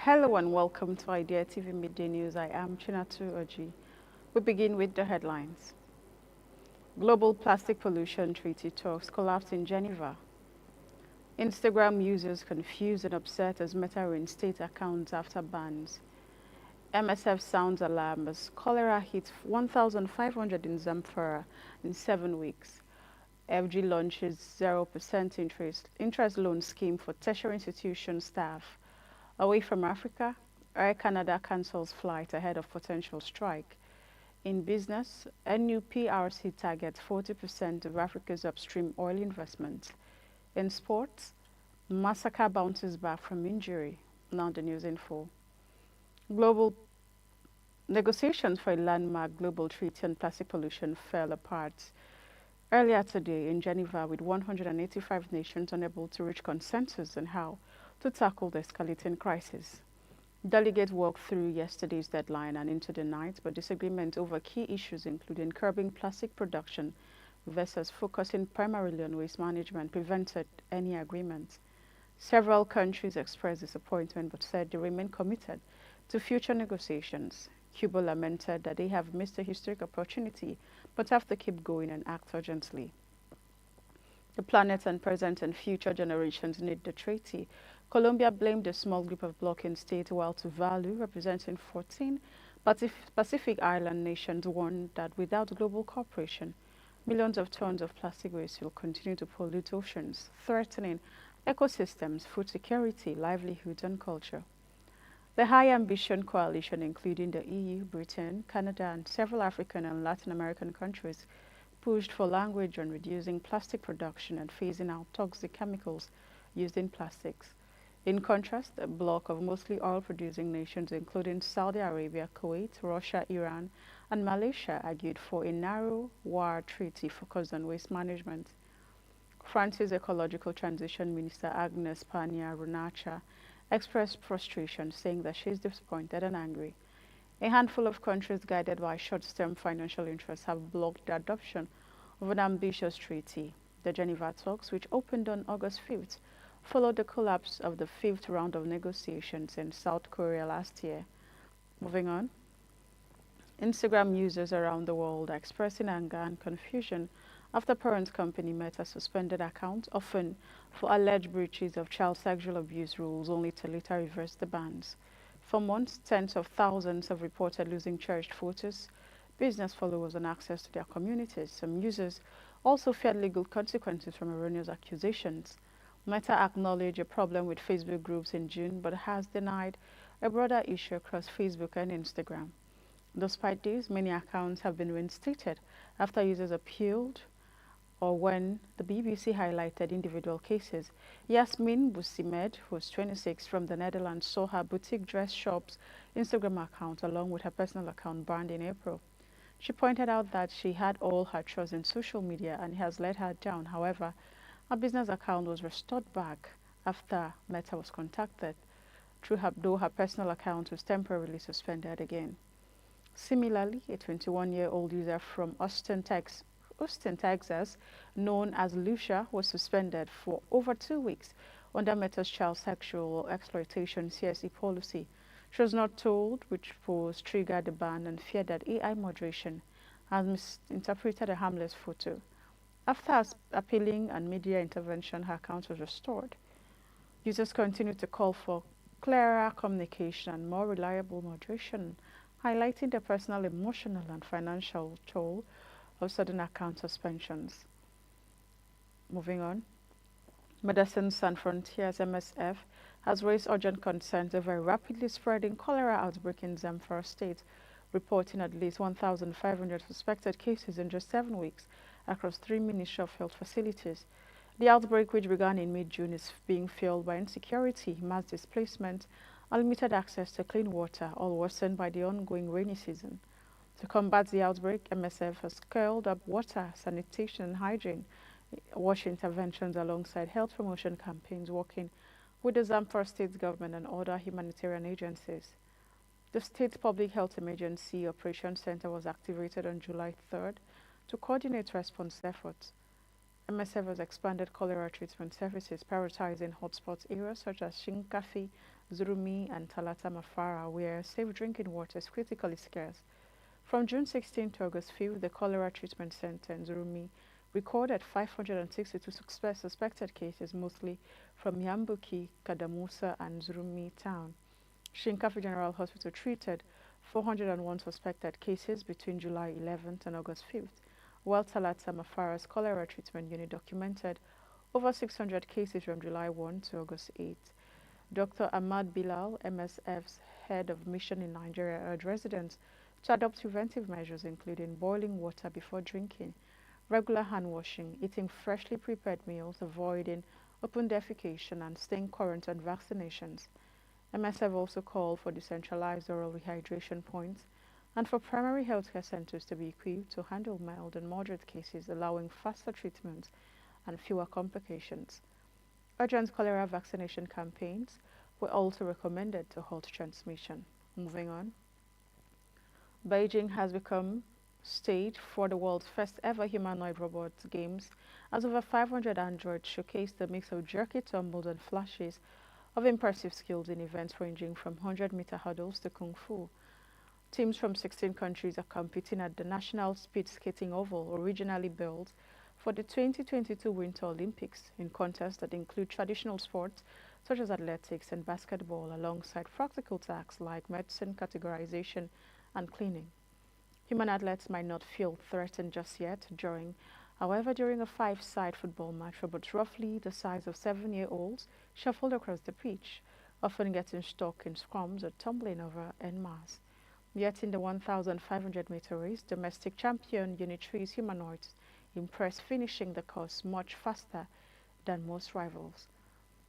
Hello and welcome to Idea TV Midday News. I am Chinatu Oji. We begin with the headlines. Global Plastic Pollution Treaty talks collapse in Geneva. Instagram users confused and upset as Meta reinstates accounts after bans. MSF sounds alarm as cholera hits 1,500 in Zamfara in 7 weeks. FG launches 0% interest loan scheme for tertiary institution staff. Away from Africa, Air Canada cancels flight ahead of potential strike. In business, NUPRC targets 40% of Africa's upstream oil investment. In sports, Massacre bounces back from injury. Now the news info. Global negotiations for a landmark global treaty on plastic pollution fell apart earlier today in Geneva, with 185 nations unable to reach consensus on how to tackle the escalating crisis. Delegates worked through yesterday's deadline and into the night, but disagreement over key issues including curbing plastic production versus focusing primarily on waste management prevented any agreement. Several countries expressed disappointment but said they remain committed to future negotiations. Cuba lamented that they have missed a historic opportunity but have to keep going and act urgently. The planet and present and future generations need the treaty. Colombia blamed a small group of blocking states, while Tuvalu, representing 14 Pacific Island nations, warned that without global cooperation, millions of tons of plastic waste will continue to pollute oceans, threatening ecosystems, food security, livelihoods, and culture. The High Ambition Coalition, including the EU, Britain, Canada, and several African and Latin American countries, pushed for language on reducing plastic production and phasing out toxic chemicals used in plastics. In contrast, a bloc of mostly oil-producing nations, including Saudi Arabia, Kuwait, Russia, Iran, and Malaysia, argued for a narrow-wire treaty focused on waste management. France's Ecological Transition Minister Agnes Pannier-Runacher expressed frustration, saying that she is disappointed and angry. A handful of countries guided by short-term financial interests have blocked the adoption of an ambitious treaty. The Geneva talks, which opened on August 5th, followed the collapse of the fifth round of negotiations in South Korea last year. Moving on, Instagram users around the world are expressing anger and confusion after parent company Meta suspended accounts, often for alleged breaches of child sexual abuse rules, only to later reverse the bans. For months, tens of thousands have reported losing cherished photos, business followers, and access to their communities. Some users also feared legal consequences from erroneous accusations. Meta acknowledged a problem with Facebook groups in June, but has denied a broader issue across Facebook and Instagram. Despite this, many accounts have been reinstated after users appealed or when the BBC highlighted individual cases. Yasmin Boussimed, who was 26 from the Netherlands, saw her boutique dress shop's Instagram account along with her personal account banned in April. She pointed out that she had all her trust in social media and it has let her down. However, her business account was restored back after Meta was contacted, though her personal account was temporarily suspended again. Similarly, a 21-year-old user from Austin, Texas, known as Lucia, was suspended for over 2 weeks under Meta's child sexual exploitation CSE policy. She was not told which post triggered the ban and feared that AI moderation has misinterpreted a harmless photo. After appealing and media intervention, her account was restored. Users continue to call for clearer communication and more reliable moderation, highlighting the personal, emotional, and financial toll of sudden account suspensions. Moving on, Medicines Sans Frontiers (MSF) has raised urgent concerns over a rapidly spreading cholera outbreak in Zamfara State, reporting at least 1,500 suspected cases in just 7 weeks across 3 Ministry of Health facilities. The outbreak, which began in mid-June, is being fueled by insecurity, mass displacement, and limited access to clean water, all worsened by the ongoing rainy season. To combat the outbreak, MSF has scaled up water, sanitation, and hygiene wash interventions alongside health promotion campaigns, working with the Zamfara State government and other humanitarian agencies. The State Public Health Emergency Operations Center was activated on July 3rd to coordinate response efforts. MSF has expanded cholera treatment services, prioritizing hotspot areas such as Shinkafi Zurumi, and Talata Mafara, where safe drinking water is critically scarce. From June 16 to August 5, the Cholera Treatment Center in Zurumi recorded 562 suspected cases, mostly from Yambuki, Kadamusa, and Zurumi town. Shinkafi General Hospital treated 401 suspected cases between July 11th and August 5th, while Talata Mafara's cholera treatment unit documented over 600 cases from July 1 to August 8th. Dr. Ahmad Bilal, MSF's head of mission in Nigeria, urged residents to adopt preventive measures including boiling water before drinking, regular hand washing, eating freshly prepared meals, avoiding open defecation, and staying current on vaccinations. MSF also called for decentralized oral rehydration points and for primary healthcare centers to be equipped to handle mild and moderate cases, allowing faster treatment and fewer complications. Urgent cholera vaccination campaigns were also recommended to halt transmission. Moving on, Beijing has become stage for the world's first ever humanoid robot games, as over 500 androids showcased a mix of jerky tumbles and flashes of impressive skills in events ranging from 100-meter hurdles to kung fu. Teams from 16 countries are competing at the National Speed Skating Oval, originally built for the 2022 Winter Olympics, in contests that include traditional sports such as athletics and basketball, alongside practical tasks like medicine categorization and cleaning. Human athletes might not feel threatened just yet. However, during a five-side football match, robots roughly the size of 7-year-olds shuffled across the pitch, often getting stuck in scrums or tumbling over en masse. Yet in the 1,500-meter race, domestic champion Unitri's humanoids impressed, finishing the course much faster than most rivals.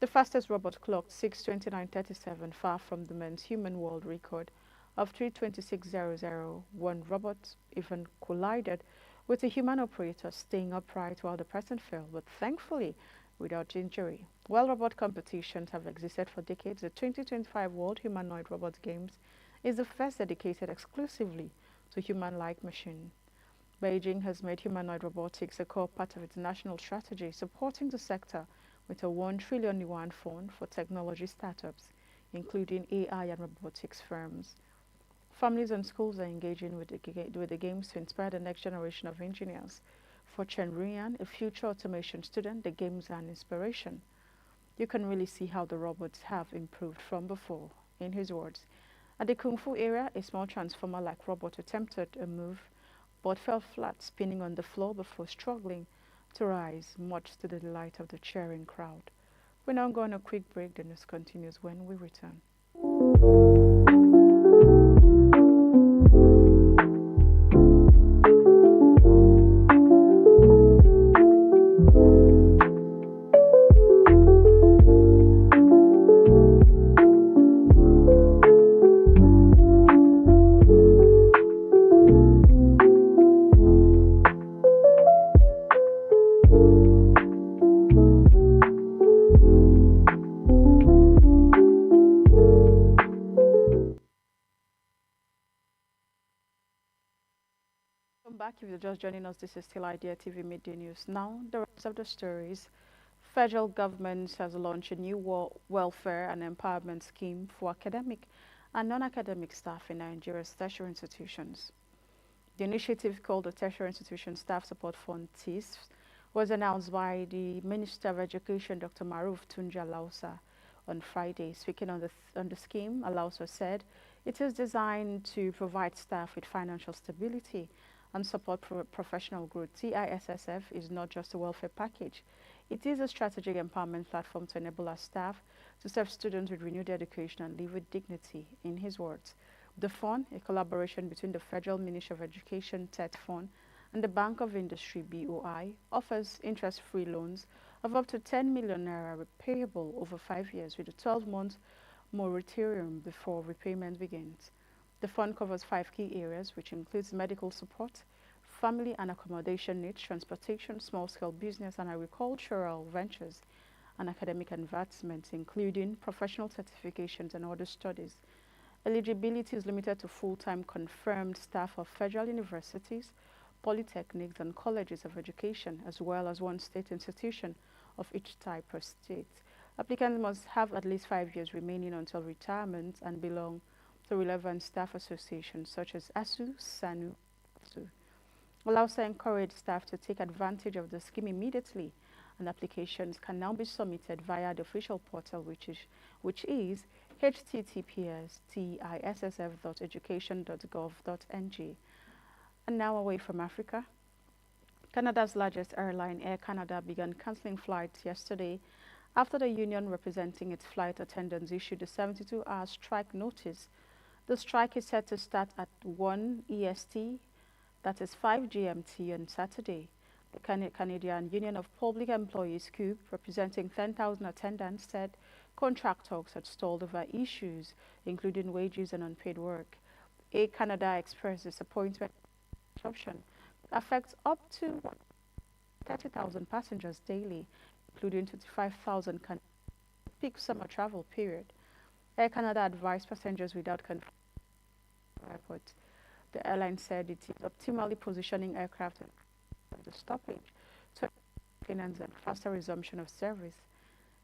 The fastest robot clocked 6:29:37, far from the men's human world record of 3:26:00. One robot even collided with a human operator, staying upright while the person fell, but thankfully without injury. While robot competitions have existed for decades, the 2025 World Humanoid Robot Games is the first dedicated exclusively to human-like machines. Beijing has made humanoid robotics a core part of its national strategy, supporting the sector with a 1 trillion yuan fund for technology startups, including AI and robotics firms. Families and schools are engaging with the games to inspire the next generation of engineers. For Chen Ruyan, a future automation student, the games are an inspiration. You can really see how the robots have improved from before. In his words, at the Kung Fu area, a small transformer-like robot attempted a move but fell flat, spinning on the floor before struggling to rise, much to the delight of the cheering crowd. We're now going on a quick break, the news continues when we return. Welcome back. If you're just joining us, this is still Idea TV Midday News. Now, the rest of the stories. Federal government has launched a new welfare and empowerment scheme for academic and non-academic staff in Nigeria's tertiary institutions. The initiative, called the Tertiary Institution Staff Support Fund (TISF), was announced by the Minister of Education, Dr. Maruf Tunja Lausa, on Friday. Speaking on the scheme, Lausa said it is designed to provide staff with financial stability and support professional growth. TISSF is not just a welfare package. It is a strategic empowerment platform to enable our staff to serve students with renewed education and live with dignity. In his words, the fund, a collaboration between the Federal Ministry of Education (TET) Fund and the Bank of Industry (BOI), offers interest-free loans of up to 10 million naira repayable over 5 years with a 12-month moratorium before repayment begins. The fund covers 5 key areas, which includes medical support, family and accommodation needs, transportation, small-scale business and agricultural ventures, and academic advancements, including professional certifications and other studies. Eligibility is limited to full-time confirmed staff of federal universities, polytechnics, and colleges of education, as well as one state institution of each type per state. Applicants must have at least 5 years remaining until retirement and belong to relevant staff associations such as ASU, SANU, ASU. Will also encourage staff to take advantage of the scheme immediately, and applications can now be submitted via the official portal, which is https://tissf.education.gov.ng. And now away from Africa. Canada's largest airline, Air Canada, began cancelling flights yesterday after the union representing its flight attendants issued a 72-hour strike notice. The strike is set to start at 1 EST, that is 5 GMT, on Saturday. The Canadian Union of Public Employees, CUP, representing 10,000 attendants, said contract talks had stalled over issues, including wages and unpaid work. Air Canada expressed disappointment disruption affects up to 30,000 passengers daily, including 25,000 peak summer travel period. Air Canada advised passengers without confirmation airport. The airline said it is optimally positioning aircraft at the stoppage to maintenance and faster resumption of service.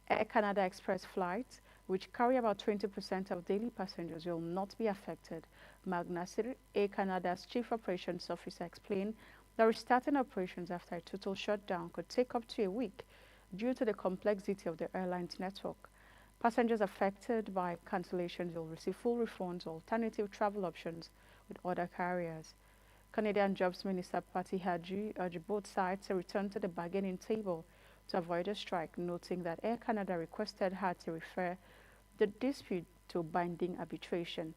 Air Canada Express flights, which carry about 20% of daily passengers, will not be affected. Mag Nasir, Air Canada's Chief Operations Officer, explained that restarting operations after a total shutdown could take up to a week due to the complexity of the airline's network. Passengers affected by cancellations will receive full refunds or alternative travel options with other carriers. Canadian Jobs Minister Patty Hadji urged both sides to return to the bargaining table to avoid a strike, noting that Air Canada requested her to refer the dispute to binding arbitration.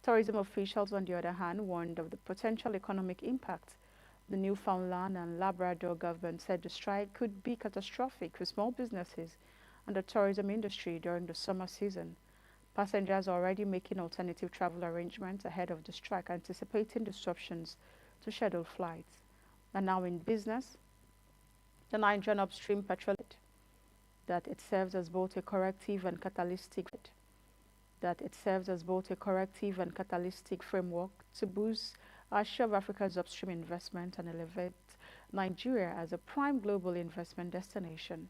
Tourism officials, on the other hand, warned of the potential economic impact. The Newfoundland and Labrador government said the strike could be catastrophic for small businesses and the tourism industry during the summer season. Passengers are already making alternative travel arrangements ahead of the strike, anticipating disruptions to scheduled flights. And now in business, the Nigerian upstream petrol that it serves as both a corrective and catalytic framework to boost our share of Africa's upstream investment and elevate Nigeria as a prime global investment destination.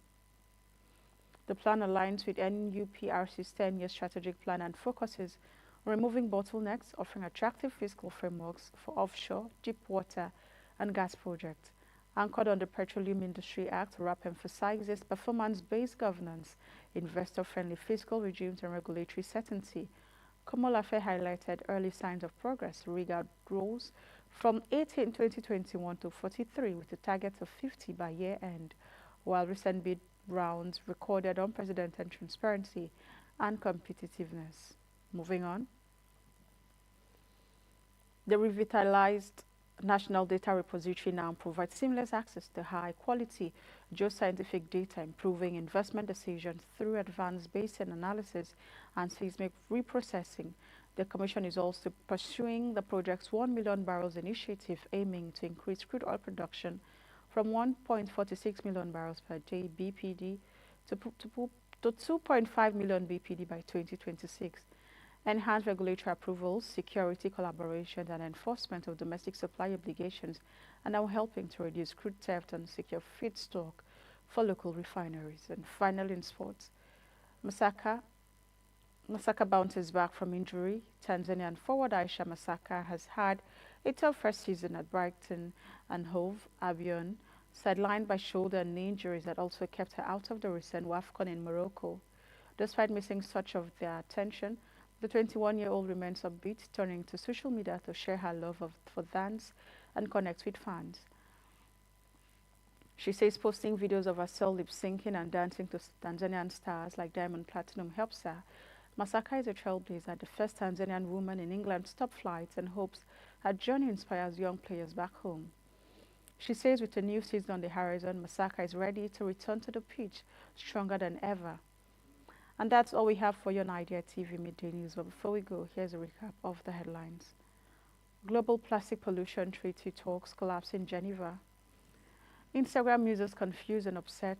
The plan aligns with NUPRC's 10-year strategic plan and focuses on removing bottlenecks, offering attractive fiscal frameworks for offshore, deep water, and gas projects. Anchored on the Petroleum Industry Act, RAP emphasizes performance-based governance, investor-friendly fiscal regimes, and regulatory certainty. Komolafe highlighted early signs of progress. RIGA rose from 80 in 2021 to 43 with a target of 50 by year-end, while recent bid rounds recorded unprecedented transparency and competitiveness. Moving on. The revitalized National Data Repository now provides seamless access to high-quality geoscientific data, improving investment decisions through advanced basin analysis and seismic reprocessing. The Commission is also pursuing the project's 1 million barrels initiative, aiming to increase crude oil production from 1.46 million barrels per day (BPD) to 2.5 million BPD by 2026. Enhanced regulatory approvals, security collaboration, and enforcement of domestic supply obligations are now helping to reduce crude theft and secure feedstock for local refineries. And finally, in sports, Masaka bounces back from injury. Tanzanian forward Aisha Masaka has had a tough first season at Brighton and Hove Albion, sidelined by shoulder and knee injuries that also kept her out of the recent WAFCON in Morocco. Despite missing such of their attention, the 21-year-old remains upbeat, turning to social media to share her love for dance and connect with fans. She says posting videos of herself lip-syncing and dancing to Tanzanian stars like Diamond Platinum helps her. Masaka is a trailblazer, the first Tanzanian woman in England's top flights, and hopes her journey inspires young players back home. She says with a new season on the horizon, Masaka is ready to return to the pitch stronger than ever. And that's all we have for you on Idea TV Midday News. But before we go, here's a recap of the headlines. Global plastic pollution treaty talks collapse in Geneva. Instagram users confused and upset